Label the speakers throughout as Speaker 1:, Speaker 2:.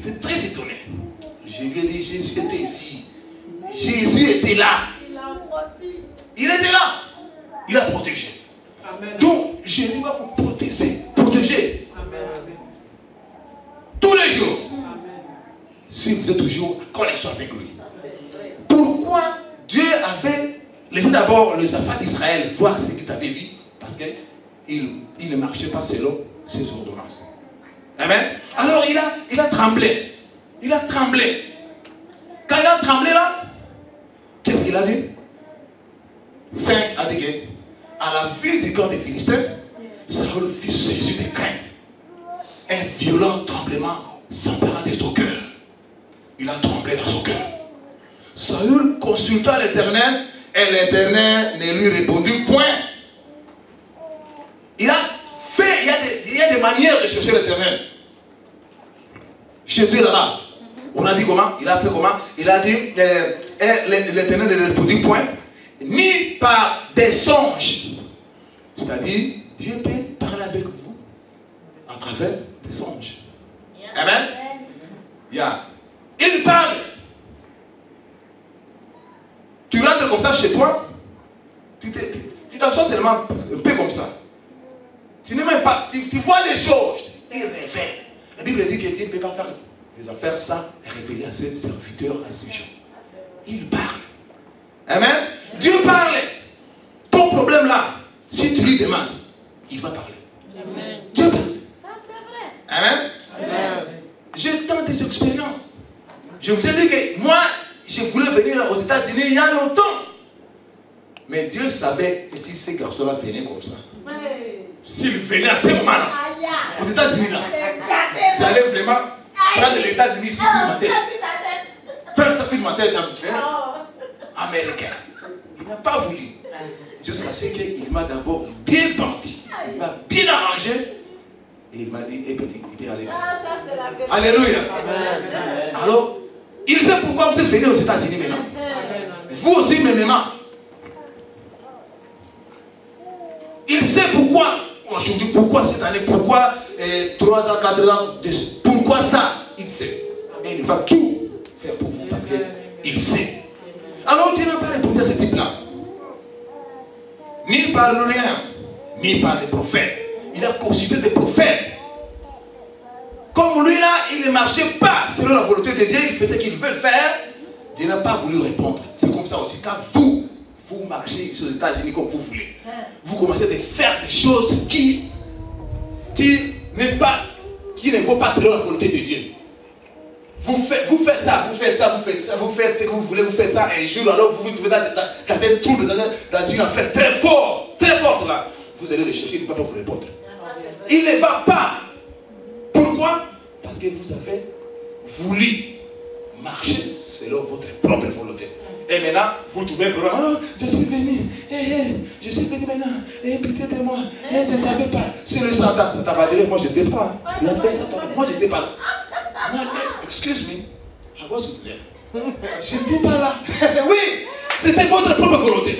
Speaker 1: J'étais très étonné. Je lui ai dit, Jésus était ici. Jésus était là. Il était là. Il a protégé. Amen. Donc, Jésus va vous protéger. Protéger. Amen. Tous les jours. Amen. Si vous êtes toujours en connexion avec lui. Pourquoi Dieu avait laissé d'abord les enfants d'Israël voir ce qu'il avait vu? Parce qu'il ne marchait pas selon ses ordonnances. Amen. Alors il a tremblé. Il a tremblé. Quand il a tremblé là, qu'est-ce qu'il a dit? 5 a dit que, à la vue du corps des Philistins, Saül fut saisi de crainte. Un violent tremblement s'empara de son cœur. Il a tremblé dans son cœur. Saül consulta l'Éternel et l'Éternel ne lui répondit point. Il y a des manières de chercher l'Éternel. Jésus là-bas, on a dit comment? Il a fait comment? Il a dit, l'Éternel ne lui répondit point, ni par des songes. C'est-à-dire, Dieu peut parler avec vous à travers des songes. Amen. Yeah. Il parle. Tu rentres comme ça chez toi, tu t'assois seulement un peu comme ça. Tu ne même pas, tu vois des choses, il révèle. La Bible dit que Dieu ne peut pas faire des affaires sans révéler à ses serviteurs, à ses gens. Il parle. Amen. Dieu parle. Ton problème là, si tu lui demandes, il va parler. Amen. Dieu parle. Ça c'est vrai. Amen. Amen. J'ai tant d'expériences. Je vous ai dit que moi, je voulais venir aux États-Unis il y a longtemps. Mais Dieu savait que si ces garçons-là venaient comme ça, s'ils venaient à ce moment-là, aux États-Unis là, j'allais vraiment prendre les États-Unis ici sur ma tête. Prendre ça sur ma tête, américain. Il n'a pas voulu. Jusqu'à ce qu'il m'a d'abord bien parti. Il m'a bien arrangé. Et il m'a dit, eh petit, tu peux aller. Alléluia. Alors, il sait pourquoi vous êtes venus aux États-Unis maintenant. Vous aussi, maintenant. Il sait pourquoi. Aujourd'hui, pourquoi cette année, pourquoi 3 ans, 4 ans, pourquoi ça? Il sait. Et il va tout faire pour vous parce qu'il sait. Alors Dieu n'a pas répondu à ce type-là. Ni par le rien, ni par les prophètes. Il a consulté des prophètes. Comme lui là, il ne marchait pas selon la volonté de Dieu, il faisait ce qu'il veut faire. Dieu n'a pas voulu répondre. C'est comme ça aussi. Quand vous marchez ici aux États-Unis comme vous voulez, vous commencez à faire des choses qui ne vont pas selon la volonté de Dieu. Vous faites ça, vous faites ce que vous voulez, vous faites ça un jour, alors vous vous trouvez dans un trouble, dans une affaire très forte là. Vous allez le chercher, il ne va pas vous répondre. Il ne va pas. Pourquoi? Parce que vous avez voulu marcher selon votre propre volonté. Et maintenant, vous trouvez un problème. Oh, je suis venu. Je suis venu maintenant. Pitié de moi. Je ne savais pas. Sur le Satan, ça va dire, moi je n'étais pas. Tu as fait ça toi. Moi je n'étais pas là. Moi, excuse-moi. I was there. Je n'étais pas là. Oui, c'était votre propre volonté.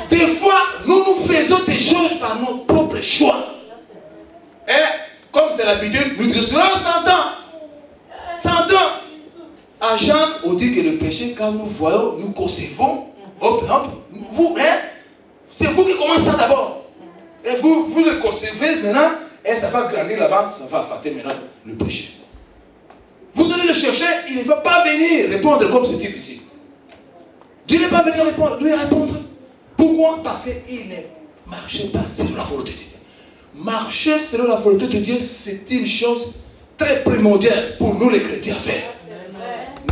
Speaker 1: Des fois, nous faisons des choses par nos propres choix. Et comme c'est l'habitude, nous disons, oh, 100 ans. 100 ans. À Jacques, on dit que le péché, quand nous voyons, nous concevons, hop, vous, c'est vous qui commencez ça d'abord. Et vous le concevez maintenant, et ça va grandir là-bas, ça va affecter maintenant le péché. Vous allez le chercher, il ne va pas venir répondre comme ce type ici. Dieu ne va pas venir répondre. Pourquoi? Parce qu'il ne marchait pas selon la volonté de Dieu. Marcher selon la volonté de Dieu, c'est une chose très primordiale pour nous les chrétiens à faire.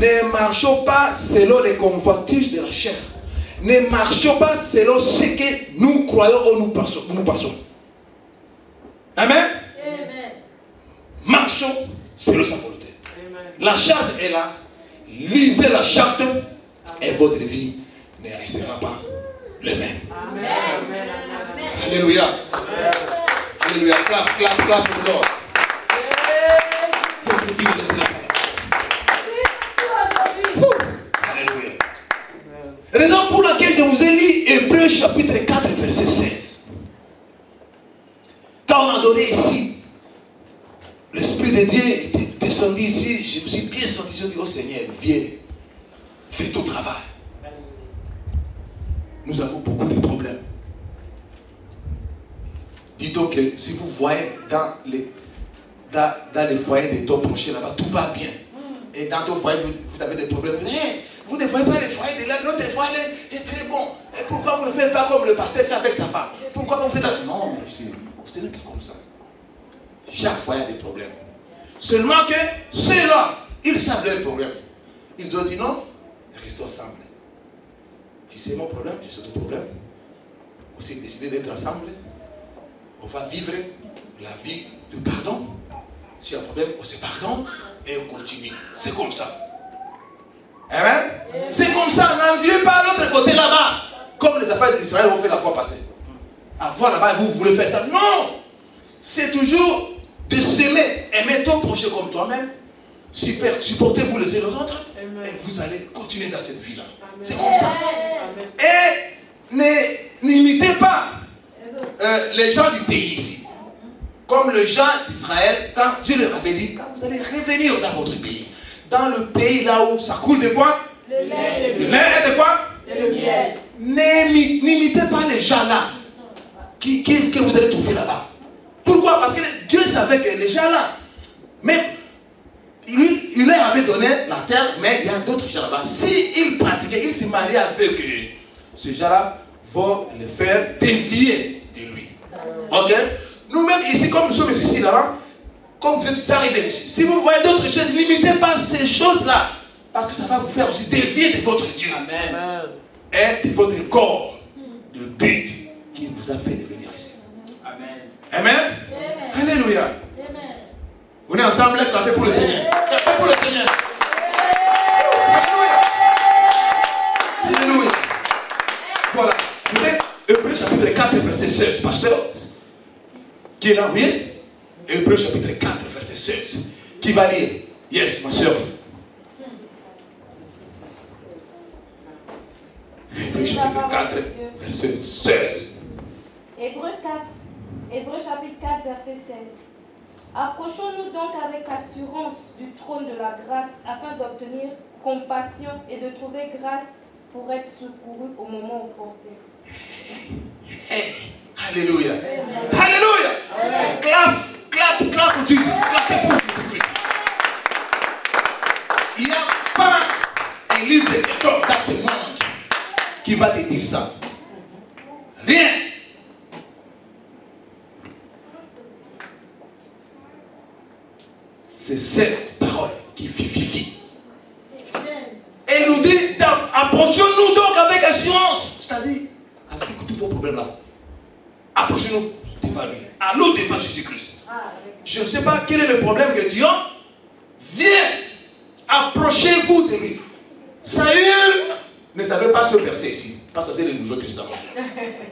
Speaker 1: Ne marchons pas selon les convoitises de la chair. Ne marchons pas selon ce que nous croyons ou nous passons. Amen. Amen. Marchons selon sa volonté. Amen. La charte est là. Lisez la charte et votre vie ne restera pas le même. Amen. Amen. Alléluia. Amen. Alléluia. Clap pour l'Ordre. Votre vie ne restera pas. Raison pour laquelle je vous ai lu Hébreux chapitre 4 verset 16. Quand on a donné ici, l'Esprit de Dieu était senti ici, je me suis bien senti, je me dis, oh Seigneur, viens, fais ton travail. Nous avons beaucoup de problèmes. Dis donc que si vous voyez dans les foyers de ton prochain là-bas, tout va bien. Et dans ton foyer, vous avez des problèmes. Vous ne voyez pas les foyers de là, notre foyer est très bon. Et pourquoi vous ne faites pas comme le pasteur fait avec sa femme? Pourquoi vous faites ça? Non, mais ce n'est pas comme ça. Chaque foyer a des problèmes. Seulement que ceux-là, ils savent leurs problèmes. Ils ont dit non, restons ensemble. Tu sais mon problème, je sais ton problème. Vous avez décidé d'être ensemble. On va vivre la vie de pardon. S'il y a un problème, on se pardonne et on continue. C'est comme ça. Amen. C'est comme ça. N'enviez pas l'autre côté là-bas. Comme les affaires d'Israël ont fait la fois passée. À voir là-bas, vous voulez faire ça. Non. C'est toujours de s'aimer. Aimer ton prochain comme toi-même. Supportez-vous les uns les autres. Et vous allez continuer dans cette vie-là. C'est comme ça. Et n'imitez pas les gens du pays ici. Comme les gens d'Israël, quand Dieu leur avait dit, quand vous allez revenir dans votre pays, dans le pays là où ça coule de quoi? Le lait. Le lait et de quoi? Le miel. N'imitez pas les gens là que vous allez trouver là-bas. Pourquoi? Parce que Dieu savait que les gens là, même, il leur avait donné la terre, mais il y a d'autres gens là-bas. S'ils pratiquaient, ils se mariaient avec eux, ces gens-là vont les faire dévier de lui. Ok? Nous-mêmes ici, comme nous sommes ici là-bas, comme vous êtes arrivés ici, si vous voyez d'autres choses, n'imitez pas ces choses-là. Parce que ça va vous faire aussi dévier de votre Dieu. Amen. Et de votre corps, de but qui vous a fait devenir ici. Amen. Amen. Amen. Alléluia. Amen. On est ensemble, clapez pour le Seigneur. Clapez pour le Seigneur. Alléluia. Alléluia. Voilà. C'était Hébreux chapitre 4, verset 16. Pasteur, qui est là, oui? Hébreux chapitre 4, verset 16. Qui va lire? Yes, ma soeur. Hébreux chapitre 4, verset 16.
Speaker 2: Hébreux chapitre 4, verset 16. Approchons-nous donc avec assurance du trône de la grâce afin d'obtenir compassion et de trouver grâce pour être secouru au moment opportun.
Speaker 1: Alléluia. Alléluia. Clap pour Jésus. Clap pour Jésus. Il n'y a pas un livre de quelqu'un dans ce monde qui va te dire ça. Rien. C'est cette parole qui vivifie. Et nous dit, approchons-nous donc avec assurance. C'est-à-dire, avec tous vos problèmes là. Approchez-nous devant lui. Allons devant Jésus-Christ. Je ne sais pas quel est le problème que tu as. Viens. Approchez-vous de lui. Saül ne savait pas ce verset ici. Parce que c'est le Nouveau Testament.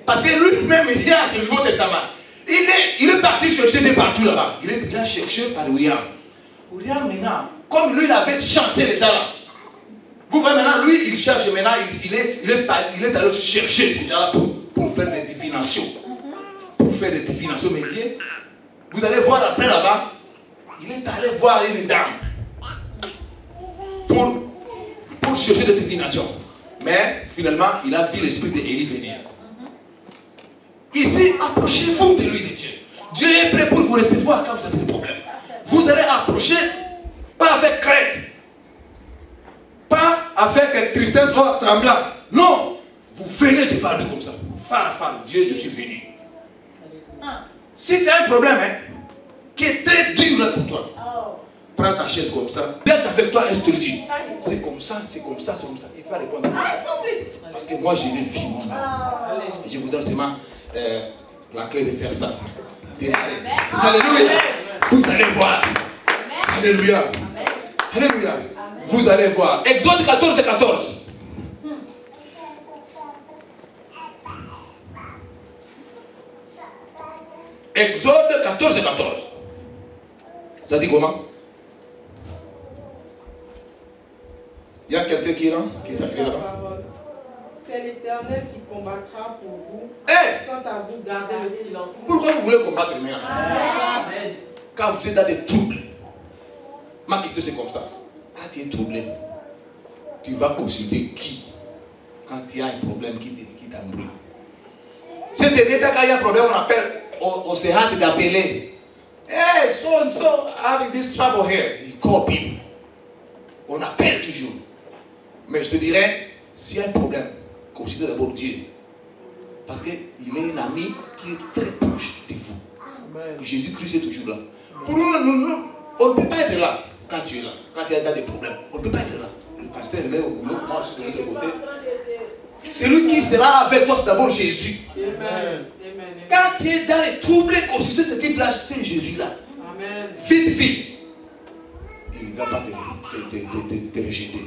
Speaker 1: Parce que lui-même, il est à ce Nouveau Testament. Il est parti chercher de partout là-bas. Il a cherché par William. William maintenant, comme lui, il avait chancé les gens là. Vous voyez maintenant, lui, il cherche maintenant, il est allé chercher ces gens là pour faire des divinations. Pour faire des divinations, mais Dieu, vous allez voir après là-bas, il est allé voir une dame pour chercher des divinations. Mais finalement, il a vu l'esprit d'Élie venir. Ici, approchez-vous de lui, de Dieu. Dieu est prêt pour vous recevoir quand vous avez des problèmes. Vous allez approcher, pas avec crainte, pas avec tristesse ou tremblant. Non, vous venez devant lui comme ça. Femme à femme, Dieu, je suis venu. Si tu as un problème qui est très dur là pour toi, prends ta chaise comme ça, viens avec toi et je te le dis. C'est comme ça, c'est comme ça, c'est comme ça. Il va répondre. Tout de suite. Parce que moi, j'ai une vie, mon âme. Je vous donne seulement la clé de faire ça. Démarrer. Alléluia. Vous allez voir. Alléluia. Alléluia. Vous allez voir. Exode 14 et 14. Exode 14 et 14. Ça dit comment? Il y a quelqu'un qui est là, qui est arrivé là-bas.
Speaker 3: C'est l'Éternel qui combattra pour vous.
Speaker 1: Hey!
Speaker 3: Quant à vous, gardez le silence.
Speaker 1: Pourquoi vous voulez combattre maintenant?
Speaker 3: Amen.
Speaker 1: Quand vous êtes dans des troubles, Ma question c'est comme ça. Quand tu es troublé, tu vas consulter qui? Quand il y a un problème qui t'embrouille. Ce dernier temps, quand il y a un problème, on appelle, on s'est hâte d'appeler. Hey, so and so, having this trouble here. You call people. On appelle toujours. Mais je te dirais, s'il y a un problème, considère d'abord Dieu. Parce qu'il est un ami qui est très proche de vous. Jésus-Christ est toujours là. Pour nous, on ne peut pas être là quand tu es là. Quand il y a des problèmes, on ne peut pas être là. Le pasteur est au boulot, moi je suis de l'autre côté. Celui qui sera avec toi, c'est d'abord Jésus.
Speaker 3: Amen.
Speaker 1: Quand tu es dans les troubles, consulter ce qui place, c'est Jésus-là. Vite, vite. Il ne va pas te rejeter.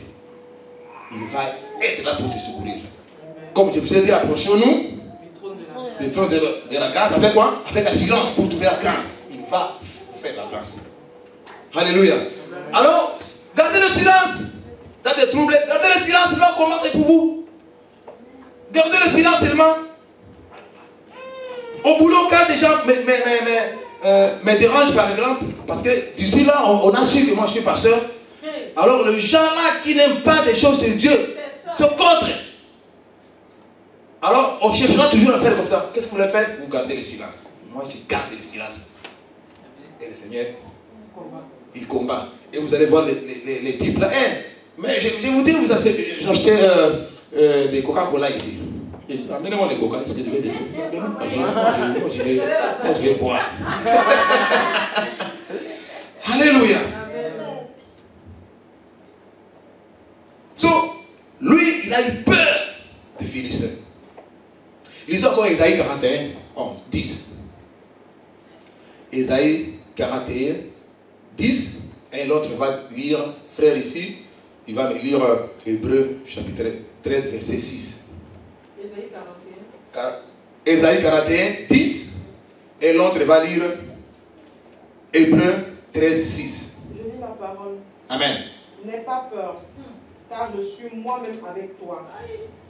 Speaker 1: Il va être là pour te secourir. Comme je vous ai dit, approchons-nous du trône de la grâce. Avec quoi? Avec assurance pour trouver la grâce. Il va vous faire la grâce. Alléluia. Alors, gardez le silence. Dans des troubles, gardez le silence seulement comment c'est pour vous. Gardez le silence seulement. Au boulot, quand des gens me dérangent par exemple, parce que d'ici là, on a su que moi je suis pasteur. Alors les gens là qui n'aiment pas des choses de Dieu se contre. Alors on cherchera toujours à faire comme ça. Qu'est-ce que vous voulez faire? Vous gardez le silence. Moi je garde le silence. Et le Seigneur, il combat. Et vous allez voir les types là. Mais je vous dis, vous achetez, j'ai acheté des Coca-Cola ici. Amenez-moi les Coca, est-ce que je vais laisser? Moi je vais boire. Alléluia. So, lui, il a eu peur des Philistins. Lisons encore Ésaïe 41, 11, 10. Ésaïe 41, 10. Et l'autre va lire, frère ici, il va lire Hébreux chapitre 13, verset 6. Ésaïe 41, 10. Et l'autre va lire Hébreux 13, 6.
Speaker 3: Je lis la parole.
Speaker 1: Amen.
Speaker 3: N'aie pas peur, car je suis moi-même avec toi.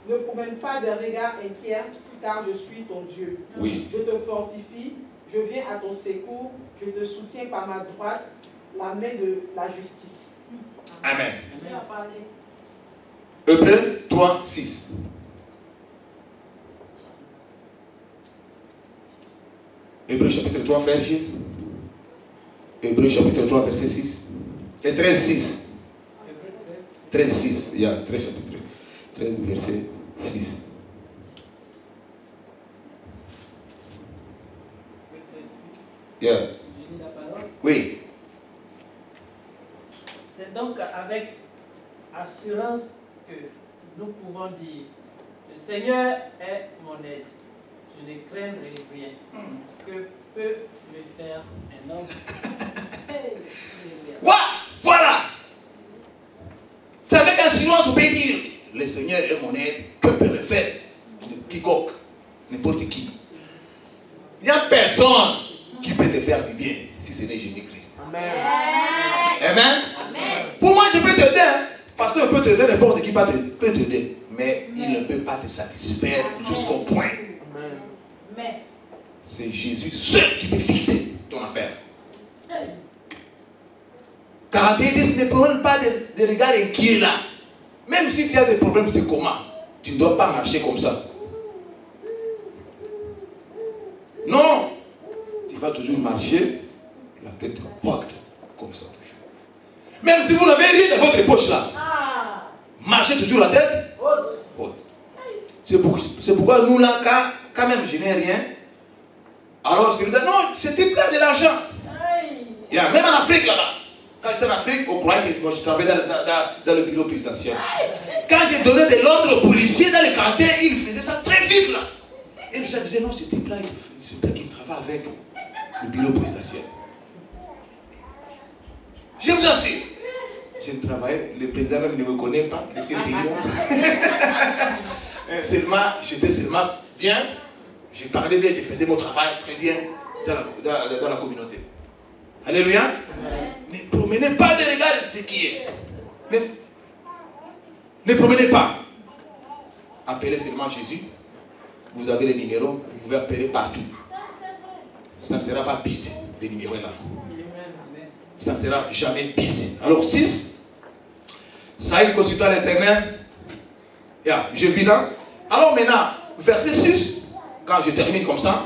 Speaker 3: Ne promène pas des regards inquiets, car je suis ton Dieu.
Speaker 1: Oui.
Speaker 3: Je te fortifie, je viens à ton secours, je te soutiens par ma droite, la main de la justice.
Speaker 1: Amen. Hébreux 3, 6. Hébreux chapitre 3, frère Gilles. Hébreux chapitre 3, verset 6. Et 13, 6. 13, 6. Il y a 13 chapitres. 13, verset 6. Yeah. Oui.
Speaker 4: C'est donc avec assurance que nous pouvons dire, le Seigneur est mon aide. Je ne craindrai rien. Que peut me faire un homme?
Speaker 1: Voilà. C'est avec assurance on peut dire, le Seigneur est mon aide. Que peut me faire quiconque, n'importe qui? Il n'y a personne qui peut te faire du bien si ce n'est Jésus-Christ.
Speaker 4: Amen.
Speaker 1: Amen. Amen. Pour moi, je peux t'aider. Pasteur peut t'aider, n'importe qui peut t'aider. Mais il ne peut pas te satisfaire jusqu'au point.
Speaker 4: Mais
Speaker 1: c'est Jésus seul qui peut fixer ton affaire. Car ce ne promène pas de regards inquiets là. Même si tu as des problèmes, c'est comment? Tu ne dois pas marcher comme ça. Non. Tu vas toujours marcher la tête haute, comme ça. Même si vous n'avez rien dans votre poche là. Marchez toujours la tête haute. C'est pourquoi nous là, quand même je n'ai rien. Alors c'est non, c'était plein de l'argent. Même en Afrique là-bas. Quand j'étais en Afrique, on croyait que moi, je travaillais dans le bureau présidentiel. Quand j'ai donné de l'ordre aux policiers dans les quartiers, ils faisaient ça très vite là. Et les gens disaient non, ce type là, c'est pas qu'il travaille avec le bureau présidentiel. Je vous assure, je ne travaillais, le président même ne me connaît pas, de ce pays-là. Seulement, j'étais seulement bien, je parlais bien, je faisais mon travail très bien dans la communauté. Alléluia. Ne promenez pas de regards ce qui est. Ne promenez pas. Appelez seulement Jésus. Vous avez les numéros, vous pouvez appeler partout. Ça ne sera pas pissé, les numéros là. ça ne sera jamais pis. Alors 6, Saïd consulta l'Éternel. Je vis là. Alors maintenant, verset 6, quand je termine comme ça.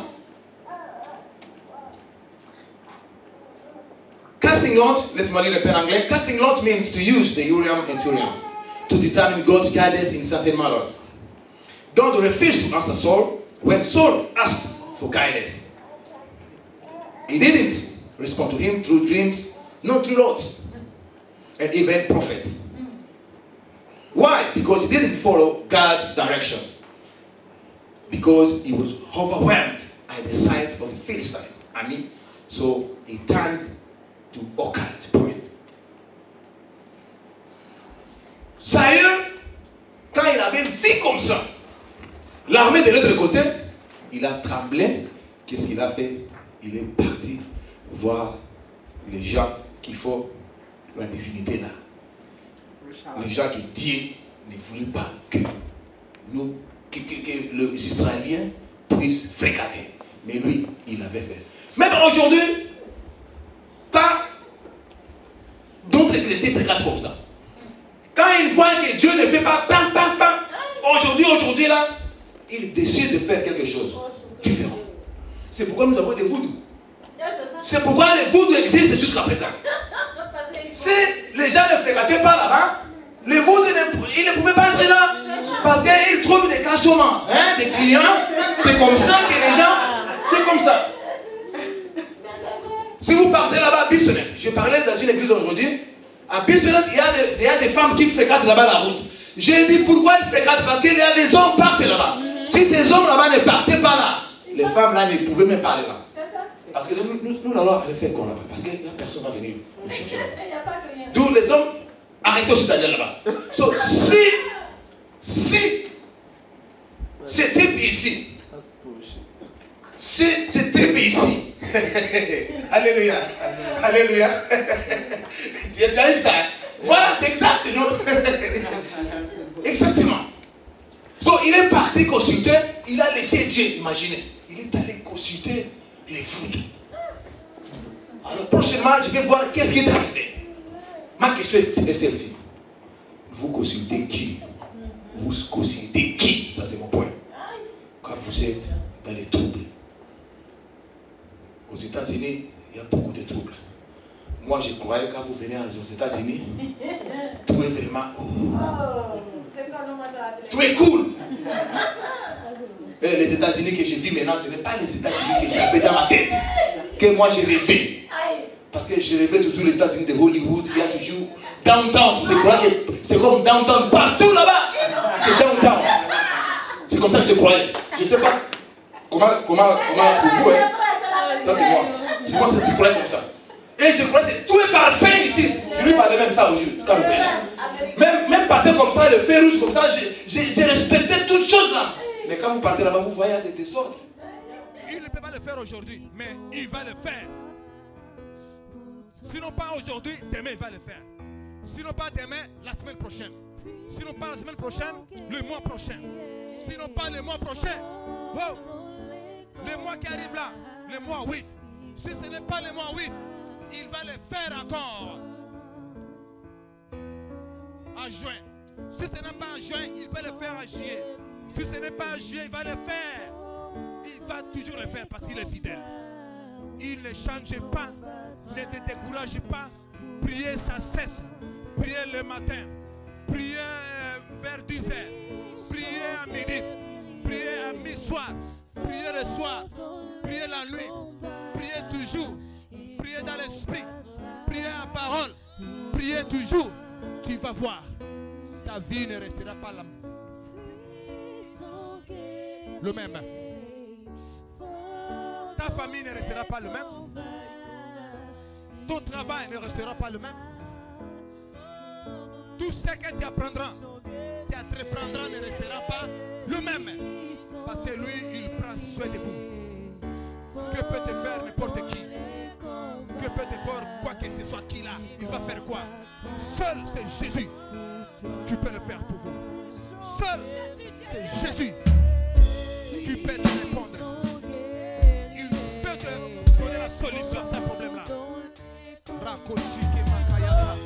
Speaker 1: Casting lot, laisse-moi lire le père anglais. Casting lot means to use the Urim and Thummim to determine God's guidance in certain matters. God refused to answer Saul when Saul asked for guidance. He didn't respond to him through dreams, not through lots, and even prophets. Why? Because he didn't follow God's direction. Because he was overwhelmed at the sight of the Philistine army, so he turned to occult point. Saül, quand il avait vu comme ça, l'armée de l'autre côté, il a tremblé. Qu'est-ce qu'il a fait? Il est parti voir les gens qui font la divinité là. Les gens qui Dieu ne voulait pas que nous, que les Israéliens puissent fréquenter. Mais lui, il avait fait. Même aujourd'hui, quand d'autres chrétiens fréquentent comme ça, quand ils voient que Dieu ne fait pas bang, bang, bang, aujourd'hui là, ils décident de faire quelque chose de différent. C'est pourquoi nous avons des voodoo. C'est pourquoi les voodoo existent jusqu'à présent. Si les gens ne fréquentaient pas là-bas, les voodoo, ils ne pouvaient pas entrer là. Parce qu'ils trouvent des customers, des clients. C'est comme ça que les gens, c'est comme ça. Si vous partez là-bas à Bissonnette, je parlais dans une église aujourd'hui, à Bissonnette, il y a des femmes qui fréquentent là-bas la route. J'ai dit pourquoi ils fréquentent? Parce qu'il y a des hommes partent là-bas. Si ces hommes là-bas ne partaient pas là, les femmes là ne pouvaient même pas aller là. Parce que nous la loi, elle fait quoi là-bas? Parce que la personne va venir nous chercher là-bas. D'où les hommes arrêtent aussi d'aller là-bas. So, si ce type ici, alléluia, alléluia, tu as eu ça, voilà, c'est exact, non? Exactement. So, il est parti consulter, il a laissé Dieu, imaginez, il est allé consulter les foudres. Alors prochainement, je vais voir qu'est-ce qui est arrivé. Ma question est celle-ci. Vous consultez qui? Vous consultez qui? Ça c'est mon point. Quand vous êtes dans les troubles. Aux États-Unis, il y a beaucoup de troubles. Moi, je croyais quand vous venez aux États-Unis, tout est vraiment... tout est cool. Et les États-Unis que je vis maintenant, ce n'est pas les États-Unis que j'avais dans ma tête, que moi j'ai rêvé. Parce que je rêvais toujours les États-Unis de Hollywood, il y a toujours downtown. Je crois que c'est comme downtown partout là-bas. C'est downtown. C'est comme ça que je croyais. Je ne sais pas comment pour vous, hein. Ça c'est moi. C'est moi, je croyais comme ça. Et je croyais que tout est parfait ici. Je lui parlais même ça aujourd'hui, quand je venais. Même passer comme ça, le feu rouge comme ça, j'ai respecté toutes choses là. Mais quand vous partez là-bas, vous voyez des désordres. Il ne peut pas le faire aujourd'hui, mais il va le faire. Sinon pas aujourd'hui, demain il va le faire. Sinon pas demain, la semaine prochaine. Sinon pas la semaine prochaine, le mois prochain. Sinon pas le mois prochain. Wow. Le mois qui arrive là, le mois 8. Si ce n'est pas le mois 8, il va le faire encore. En juin. Si ce n'est pas en juin, il va le faire en juillet. Si ce n'est pas en juillet, il va le faire. Il va toujours le faire parce qu'il est fidèle. Il ne change pas. Ne te décourage pas. Priez sans cesse. Priez le matin. Priez vers 10 heures. Priez à midi. Priez à mi-soir. Priez le soir. Priez la nuit. Priez toujours. Priez dans l'esprit. Priez en parole. Priez toujours. Tu vas voir. Ta vie ne restera pas le même. Ta famille ne restera pas le même. Ton travail ne restera pas le même. Tout ce que tu apprendras, tu entreprendras ne restera pas le même. Parce que lui, il prend soin de vous. Que peut te faire n'importe qui? Que peut te faire quoi que ce soit qu'il a? Il va faire quoi? Seul c'est Jésus qui peut le faire pour vous. Seul c'est Jésus qui peut te répondre. Il peut te donner la solution à ce problème-là.
Speaker 5: Rakoshike makayata.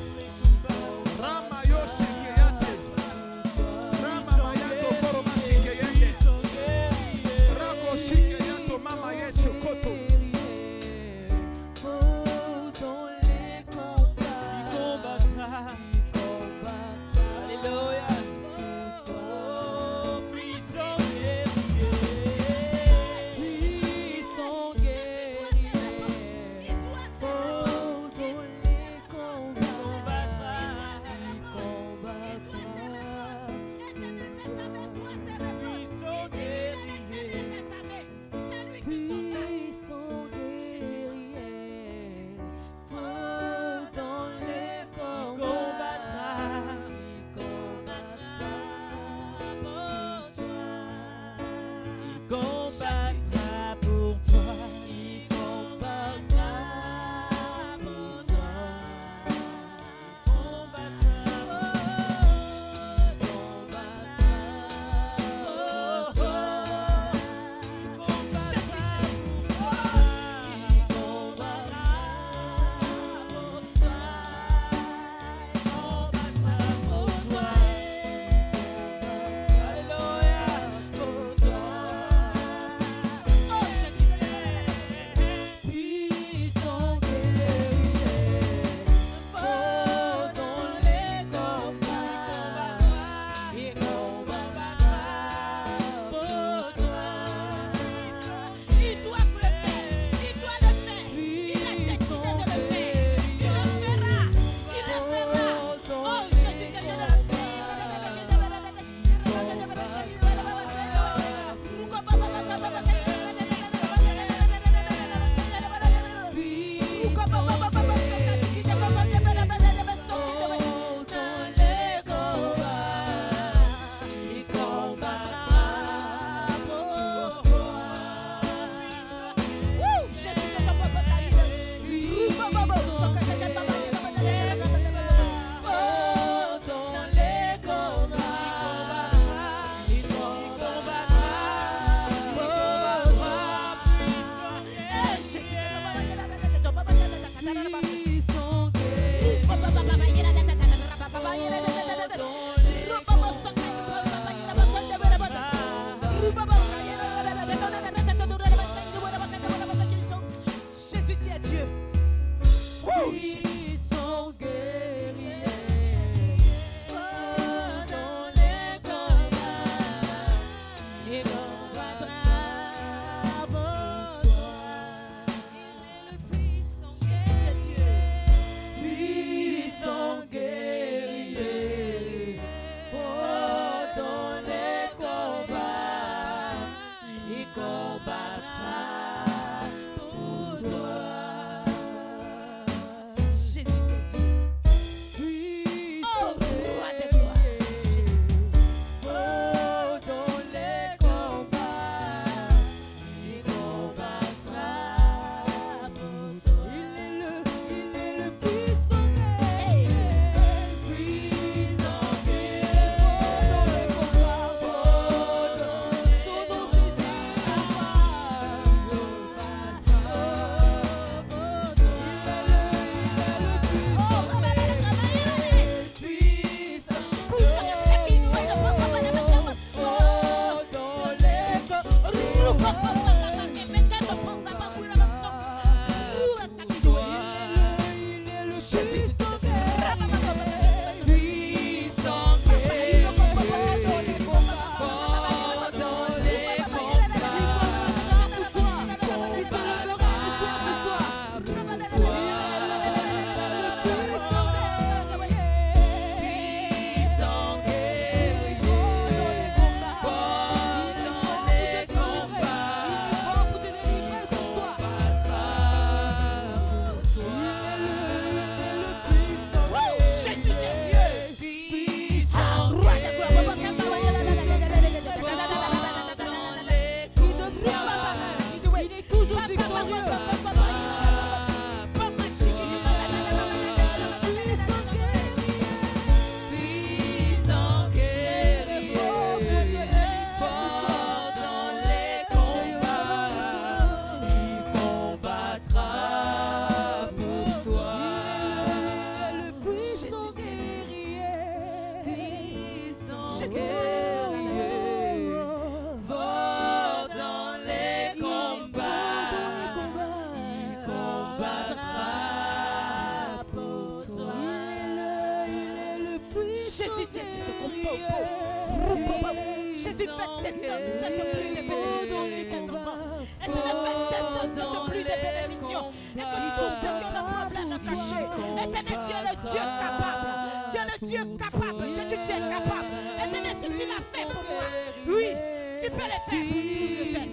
Speaker 5: Rama yoshike yate. Rama mayato koroma shike yende. Rakoshike yato mama yesho koto.
Speaker 6: Jésus, fait descendre cette pluie de bénédiction sur tes enfants. Éternel, fait descendre cette pluie de bénédiction. Et que tous ceux qui ont des problèmes cachés, Éternel, tu es le Dieu capable. Tu es le Dieu capable. Jésus, tu es capable. Éternel, si tu l'as fait pour moi, oui, tu peux le faire pour qui le sait.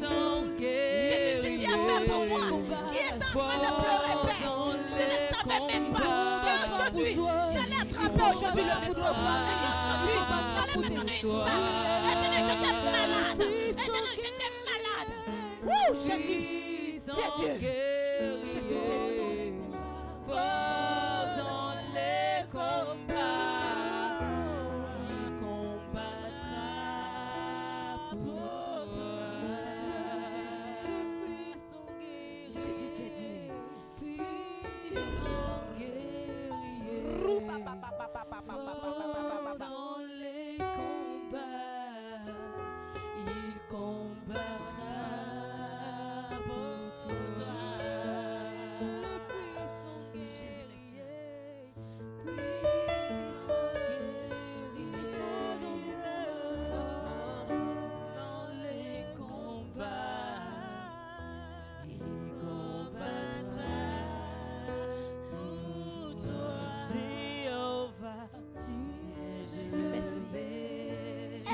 Speaker 6: Jésus, si tu as fait pour moi, qui est en train de pleurer, Père, je ne savais même pas. Mais aujourd'hui, j'allais attraper aujourd'hui le micro. Et aujourd'hui, j'allais me donner une salle. Éternel, j'étais malade. Éternel, j'étais malade. Wouh, Jésus, tu es Dieu. Jésus, tu es Dieu.
Speaker 7: Fort dans les combats, il combattra pour toi.
Speaker 6: Jésus, tu es Dieu.
Speaker 7: Puissant guerrier, fort dans les combats, il combattra pour toi.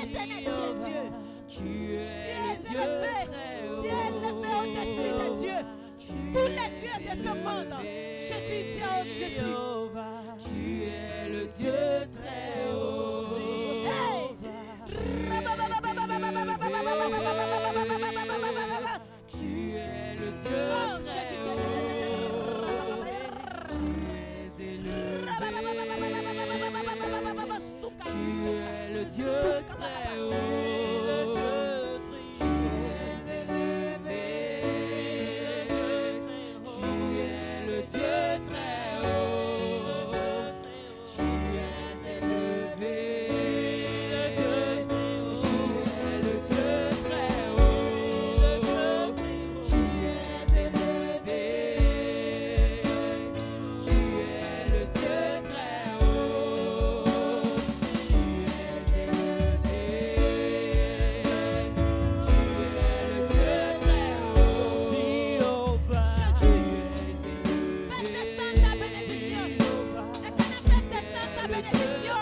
Speaker 6: Éternel, tu es Dieu.
Speaker 7: Tu es
Speaker 6: Dieu élevé. Tu es élevé au-dessus des dieux. Tous les dieux de ce monde. Jésus, tu es au-dessus.
Speaker 7: Tu es le Dieu très haut.
Speaker 6: Hey.
Speaker 7: Tu es le Dieu très haut. Tu es élevé. Tu es le Dieu très haut. Tu es élevé. Tu es le Dieu très haut. Tu es élevé. Tu es le Dieu très haut. Tu es élevé. Tu es le Dieu très haut. Tu es élevé. Tu es le Dieu très haut.
Speaker 6: Jésus, fais descendre ta bénédiction. Éternel, fais descendre ta bénédiction.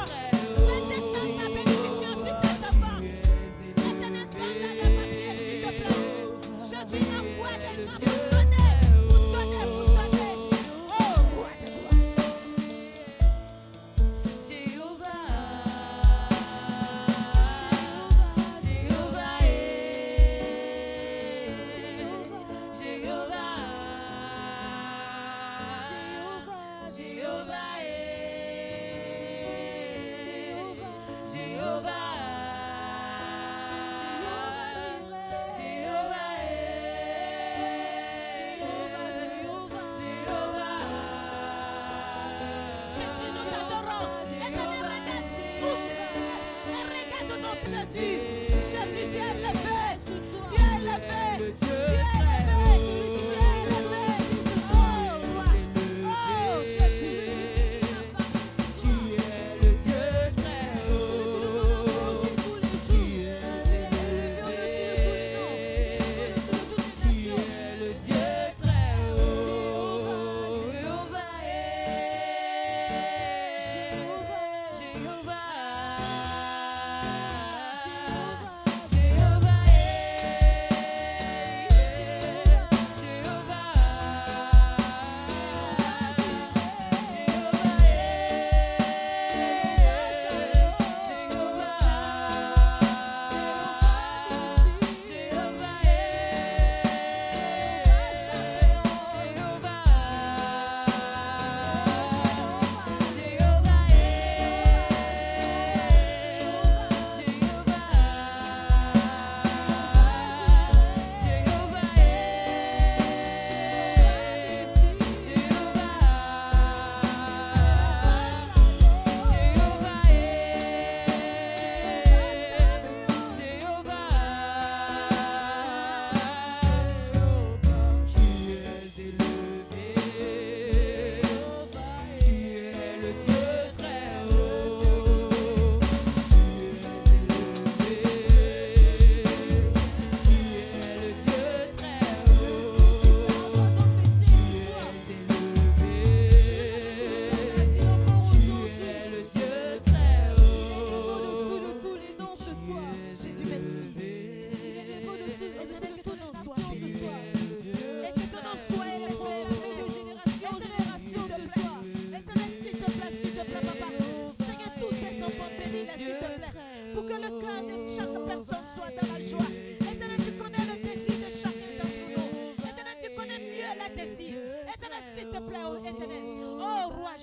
Speaker 6: Fais descendre ta bénédiction sur tes enfants. Éternel, donne-leur le papier, s'il te plaît. Jésus, envoie des gens pour donner, pour donner, pour donner. Oh, roi de gloire.
Speaker 7: Jéhovah,
Speaker 6: Jésus, nous t'adorons. Éternel, regarde. Regarde-nous, Jésus. Jésus, tu es élevé. Tu es élevé. Tu es élevé. Tu es élevé. Oh, roi. Oh, Jésus.
Speaker 7: Tu es le Dieu très haut. Tu es élevé. Tu es le Dieu très haut. Jéhovah Jéhovah. Jéhovah.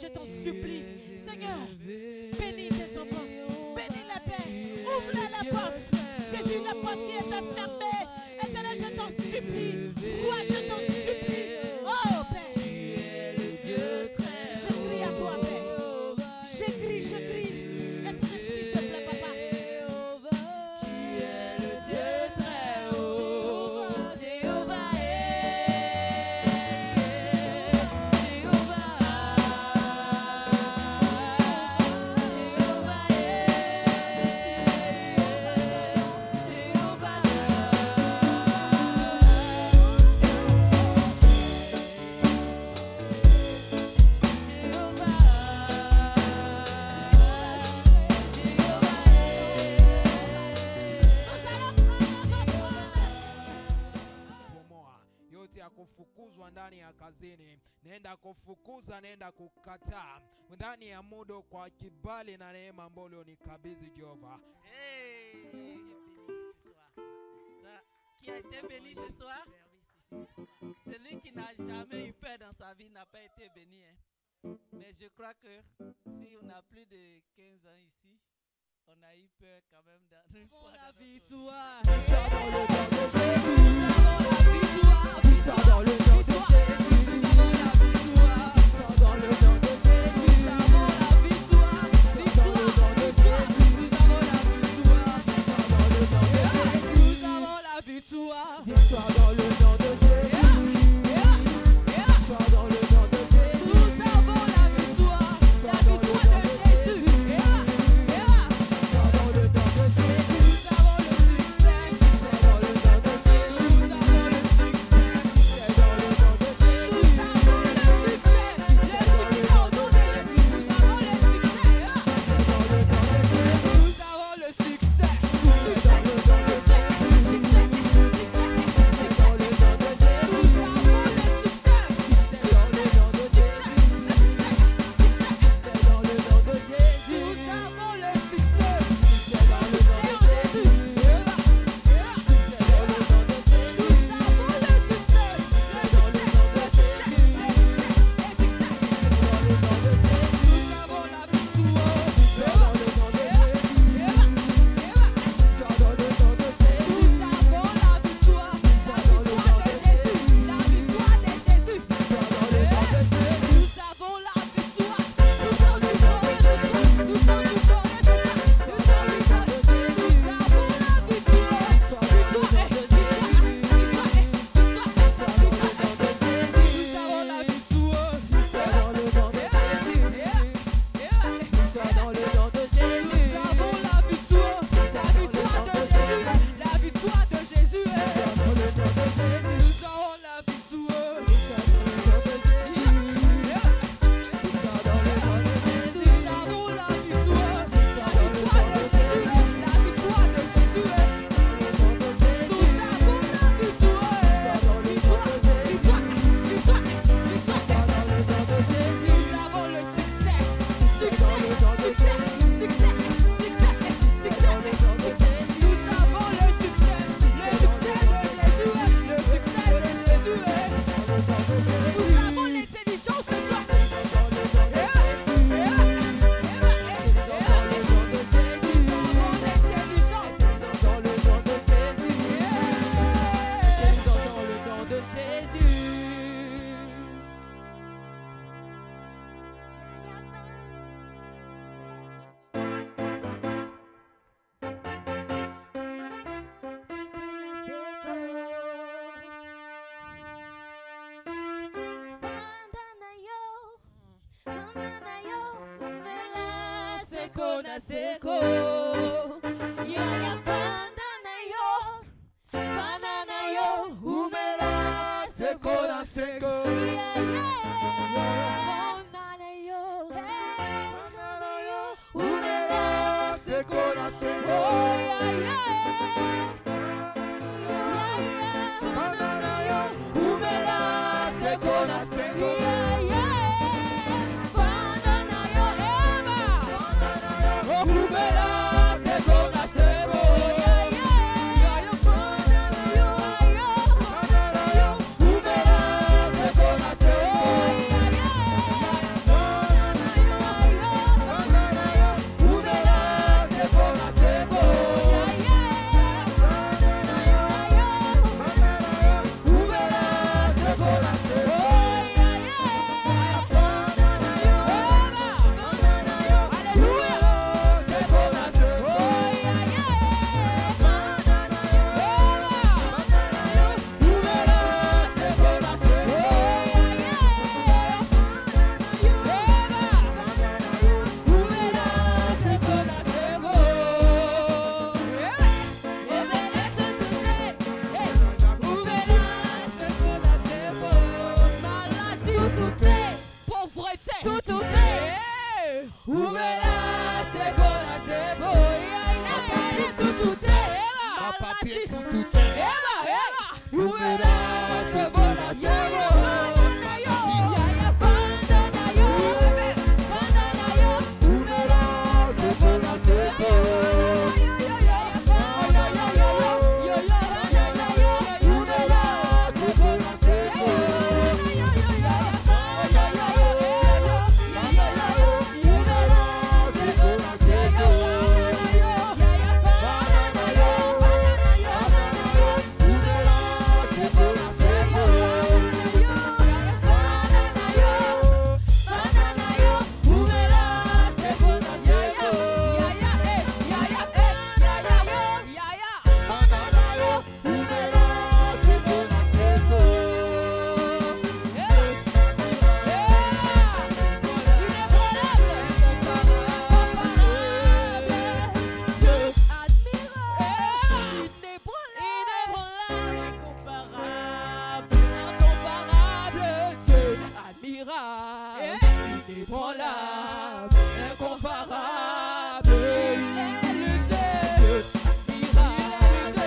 Speaker 6: je t'en supplie. Seigneur, bénis tes enfants. Bénis la paix. Ouvre la porte. Jésus, la porte qui est fermée. Éternel, je t'en supplie. Roi, je t'en supplie. Oh, Père. Je crie à toi, Père. Je crie. Éternel, s'il te plaît, papa.
Speaker 7: Tu es le Dieu très haut. Jéhovah
Speaker 5: kufukuzwa ndani ya kazini, nenda kufukuza, nenda kukataa ndani ya mudo kwa kibali na neema ambayo unikabidhi Jehova.
Speaker 8: Qui a été béni ce soir? Celui qui n'a jamais eu peur dans sa vie n'a pas été béni. Mais je crois que si on a plus de 15 ans ici, on a eu peur quand même d'une fois dans notre vie.
Speaker 7: Dans le nom de Jésus, nous avons la victoire. Dans le nom de Jésus, nous avons la victoire. Dans le nom de Jésus, nous avons la victoire. Dans le nom de Jésus, nous avons la victoire. Victoire dans le nom de Jésus. Victoire dans le nom de Jésus. Nous avons la victoire. La victoire de Jésus. Victoire dans le nom de Jésus. Nous avons le succès. Victoire dans le nom de Jésus. Nous avons le succès. Dans le nom de Jésus, nous avons le succès. Le succès au nom de Jésus, nous avons le succès. Dans le nom de Jésus, nous avons le succès. Dans le nom de
Speaker 6: Seko, yaya bandana yo, umela seko na seko, bandana yo, umela seko na seko, bandana yo, umela seko na seko.
Speaker 7: inébranlable, incomparable. Il est le Dieu admirable,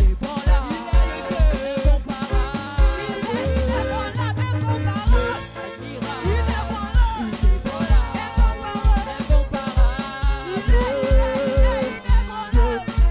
Speaker 7: inébranlable, incomparable. Il est inébranlable, incomparable. Admirable, inébranlable, incomparable. Il est inébranlable, incomparable.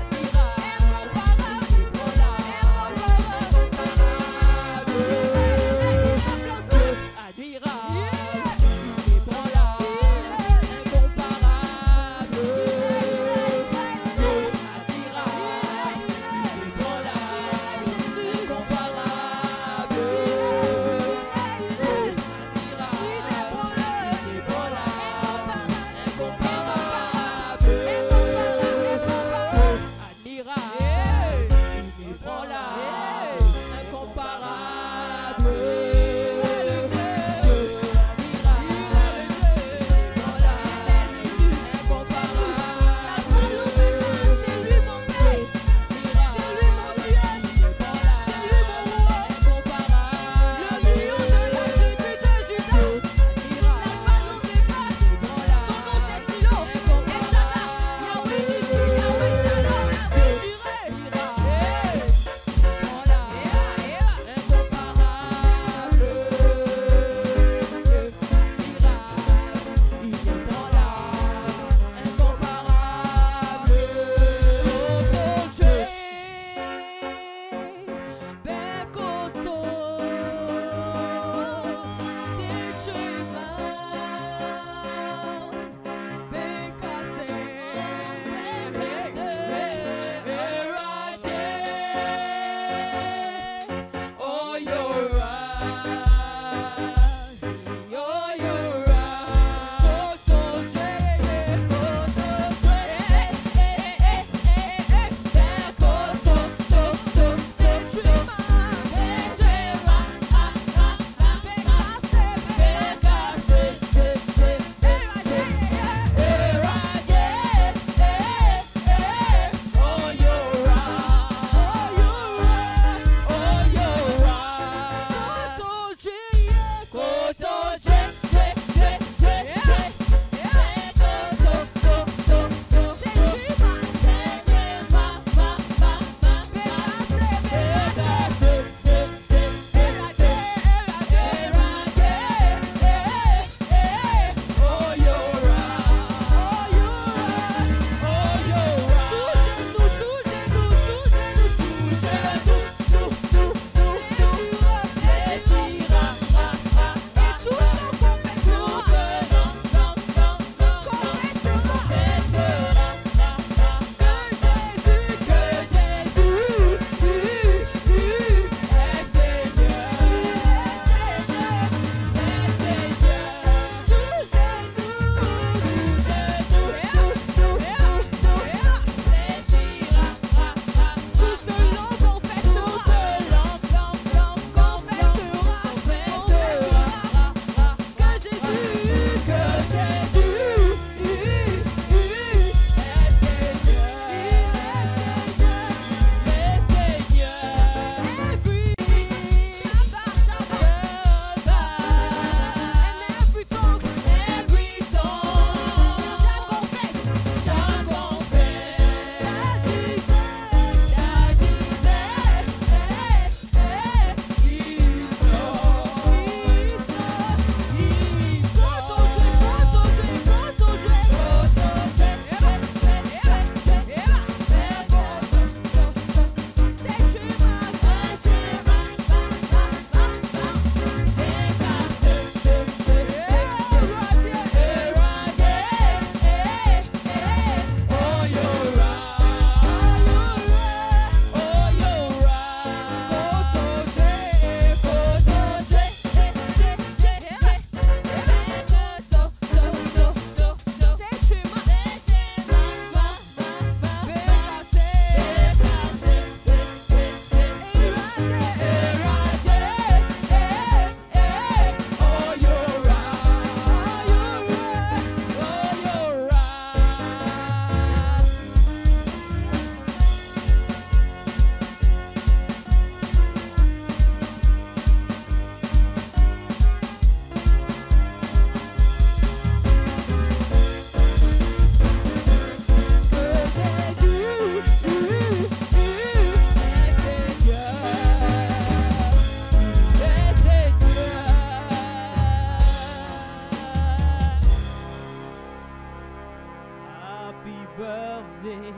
Speaker 7: birthday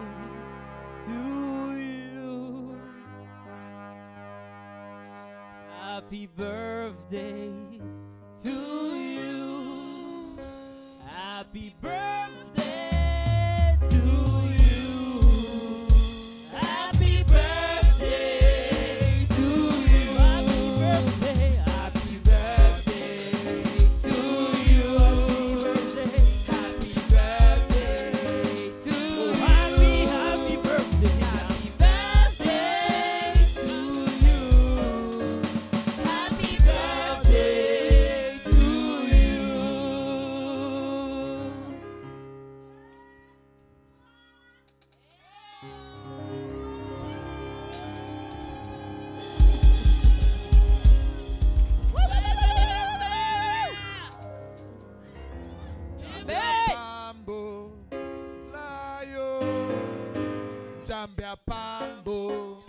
Speaker 7: to you. Happy birthday to you. Happy birthday to you. Happy birthday to you. Happy birthday. Happy birthday to you. Happy birthday to you. Happy birthday. Happy birthday to you. Happy birthday to you.
Speaker 5: Pambo, layo, Jambia Pambo.